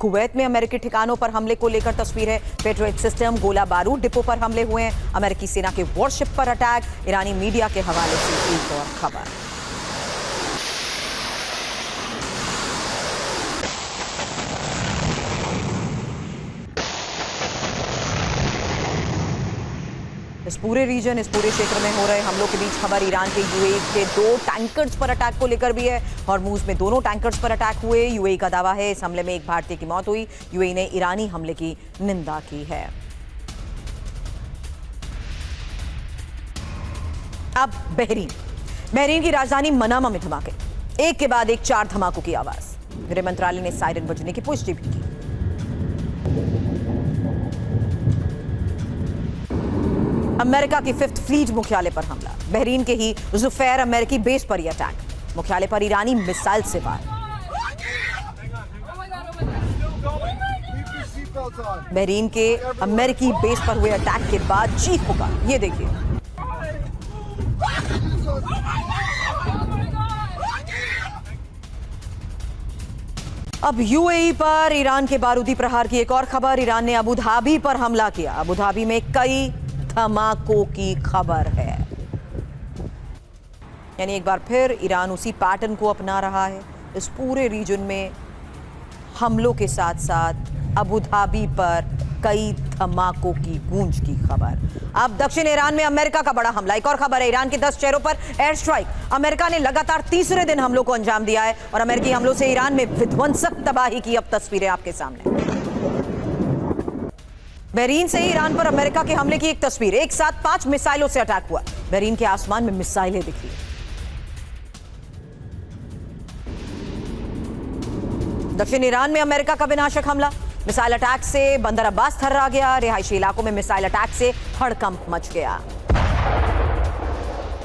Kuwait में अमेरिकी ठिकानों पर हमले को लेकर तस्वीर है। पेट्रियट सिस्टम, गोला बारूद डिपो पर हमले हुए हैं। अमेरिकी सेना के वॉरशिप पर अटैक। ईरानी मीडिया के हवाले से एक और खबर। इस पूरे क्षेत्र में हो रहे हमलों के बीच खबर ईरान के यूएई के 2 टैंकर्स पर अटैक को लेकर भी है। हॉर्मूज में दोनों टैंकर्स पर अटैक हुए। यूएई का दावा है इस हमले में एक भारतीय की मौत हुई। यूएई ने ईरानी हमले की निंदा की है। अब बहरीन की राजधानी मनामा में धमाके, एक के बाद एक 4 धमाकों की आवाज। गृह मंत्रालय ने सायरन बजने की पुष्टि भी की। अमेरिका की 5th फ्लीट मुख्यालय पर हमला। बहरीन के ही जुफैर अमेरिकी बेस पर यह अटैक। मुख्यालय पर ईरानी मिसाइल से वार। बहरीन के अमेरिकी बेस पर हुए अटैक के बाद चीख पुकार, ये देखिए। अब यूएई पर ईरान के बारूदी प्रहार की एक और खबर। ईरान ने अबू धाबी पर हमला किया। अबू धाबी में कई धमाकों की खबर है। यानी एक बार फिर ईरान उसी पैटर्न को अपना रहा है। इस पूरे रीजन में हमलों के साथ साथ अबू धाबी पर कई धमाकों की गूंज की खबर। अब दक्षिण ईरान में अमेरिका का बड़ा हमला। एक और खबर है, ईरान के 10 शहरों पर एयर स्ट्राइक। अमेरिका ने लगातार तीसरे दिन हमलों को अंजाम दिया है और अमेरिकी हमलों से ईरान में विध्वंसक तबाही की अब तस्वीरें आपके सामने। बहरीन से ईरान पर अमेरिका के हमले की एक तस्वीर। एक साथ 5 मिसाइलों से अटैक हुआ। बहरीन के आसमान में मिसाइलें दिख रही। दक्षिण ईरान में अमेरिका का विनाशक हमला। मिसाइल अटैक से बंदर अब्बास थर्रा गया। रिहायशी इलाकों में मिसाइल अटैक से हड़कंप मच गया।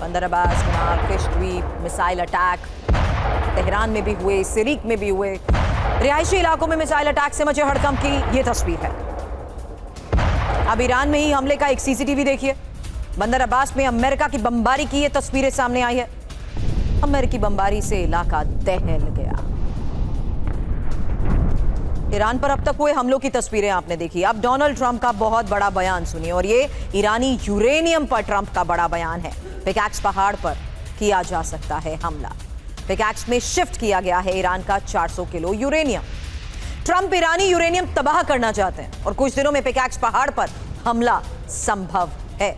बंदर अब्बास, किश द्वीप मिसाइल अटैक तेहरान में भी हुए, सिरीक में भी हुए। रिहायशी इलाकों में मिसाइल अटैक से मचे हड़कंप की ये तस्वीर है। अब ईरान में ही हमले का एक सीसीटीवी देखिए। बंदर अब्बास में अमेरिका की बमबारी की ये तस्वीरें सामने आई है। अमेरिकी बमबारी से इलाका दहल गया। ईरान पर अब तक हुए हमलों की तस्वीरें आपने देखी। अब डोनाल्ड ट्रंप का बहुत बड़ा बयान सुनिए, और ये ईरानी यूरेनियम पर ट्रंप का बड़ा बयान है। पिकैक्स पहाड़ पर किया जा सकता है हमला। पिकैक्स में शिफ्ट किया गया है ईरान का 400 किलो यूरेनियम। ट्रंप ईरानी यूरेनियम तबाह करना चाहते हैं और कुछ दिनों में पिकैक्स पहाड़ पर हमला संभव है।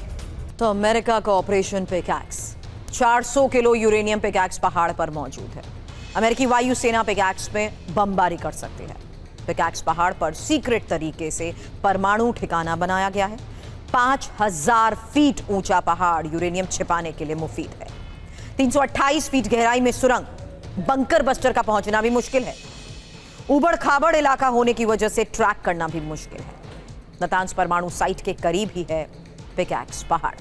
तो अमेरिका का operation pickaxe, 400 kilo uranium pickaxe पहाड़ पर मौजूद है। अमेरिकी वायु सेना पिकैक्स में बमबारी कर सकती है। पिकैक्स पहाड़ पर सीक्रेट तरीके से परमाणु ठिकाना बनाया गया है। 5000 फीट ऊंचा पहाड़ यूरेनियम छिपाने के लिए मुफीद है। 328 फीट गहराई में सुरंग, बंकर बस्टर का पहुंचना भी मुश्किल है। उबड़ खाबड़ इलाका होने की वजह से ट्रैक करना भी मुश्किल है। नतांज परमाणु साइट के करीब ही है पिकैक्स पहाड़।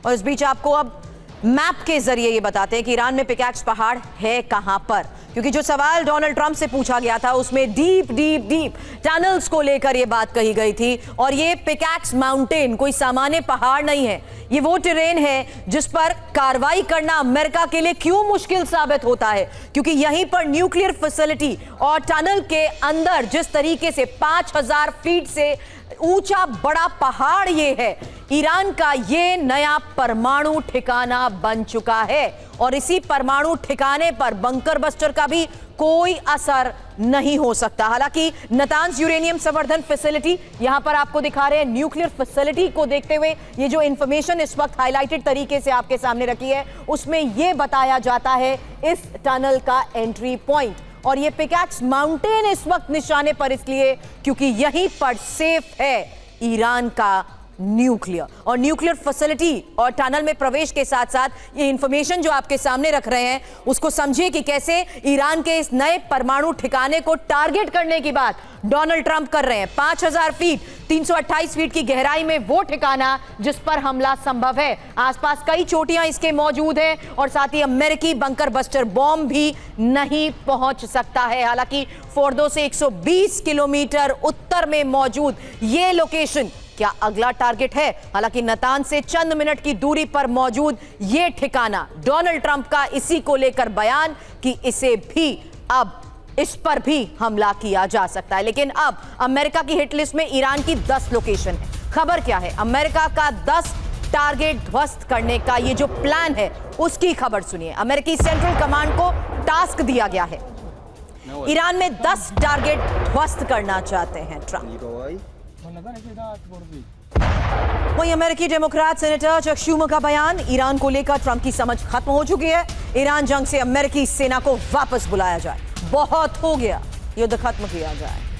और इस बीच आपको अब मैप के जरिए ये बताते हैं कि ईरान में पिकैक्स पहाड़ है कहां पर, क्योंकि जो सवाल डोनाल्ड ट्रंप से पूछा गया था उसमें डीप टनल्स को लेकर यह बात कही गई थी। और ये पिकैक्स माउंटेन कोई सामान्य पहाड़ नहीं है। ये वो टेरेन है जिस पर कार्रवाई करना अमेरिका के लिए क्यों मुश्किल साबित होता है, क्योंकि यहीं पर न्यूक्लियर फैसिलिटी और टनल के अंदर जिस तरीके से 5000 फीट से ऊंचा बड़ा पहाड़ ये है, ईरान का ये नया परमाणु ठिकाना बन चुका है। और इसी परमाणु ठिकाने पर बंकर बस्टर का भी कोई असर नहीं हो सकता। हालांकि नतांज यूरेनियम संवर्धन फैसिलिटी यहां पर आपको दिखा रहे हैं। न्यूक्लियर फैसिलिटी को देखते हुए ये जो इंफॉर्मेशन इस वक्त हाईलाइटेड तरीके से आपके सामने रखी है, उसमें यह बताया जाता है इस टनल का एंट्री पॉइंट। और ये पिकैक्स माउंटेन इस वक्त निशाने पर इसलिए क्योंकि यहीं पर सेफ है ईरान का न्यूक्लियर और न्यूक्लियर फैसिलिटी और टनल में प्रवेश के साथ साथ ये इंफॉर्मेशन जो आपके सामने रख रहे हैं उसको समझिए कि कैसे ईरान के इस नए परमाणु ठिकाने को टारगेट करने की बात डोनाल्ड ट्रंप कर रहे हैं। 5000 फीट 328 फीट की गहराई में वो ठिकाना जिस पर हमला संभव है। आसपास कई चोटियां इसके मौजूद हैं और साथ ही अमेरिकी बंकर बस्टर बॉम्ब भी नहीं पहुंच सकता है। हालांकि फोर्डो से 120 किलोमीटर उत्तर में मौजूद ये लोकेशन क्या अगला टारगेट है? हालांकि नतांज से चंद मिनट की दूरी पर मौजूद यह ठिकाना, डोनाल्ड ट्रंप का इसी को लेकर बयान कि इसे भी अब इस पर भी हमला किया जा सकता है। लेकिन अब अमेरिका की हिट लिस्ट में ईरान की 10 लोकेशन है। खबर क्या है? अमेरिका का 10 टारगेट ध्वस्त करने का ये जो प्लान है उसकी खबर सुनिए। अमेरिकी सेंट्रल कमांड को टास्क दिया गया है। ईरान में 10 टारगेट ध्वस्त करना चाहते हैं ट्रंप। वही अमेरिकी डेमोक्रेट सेनेटर चक शूमर का बयान, ईरान को लेकर ट्रंप की समझ खत्म हो चुकी है। ईरान जंग से अमेरिकी सेना को वापस बुलाया जाए, बहुत हो गया, युद्ध खत्म किया जाए।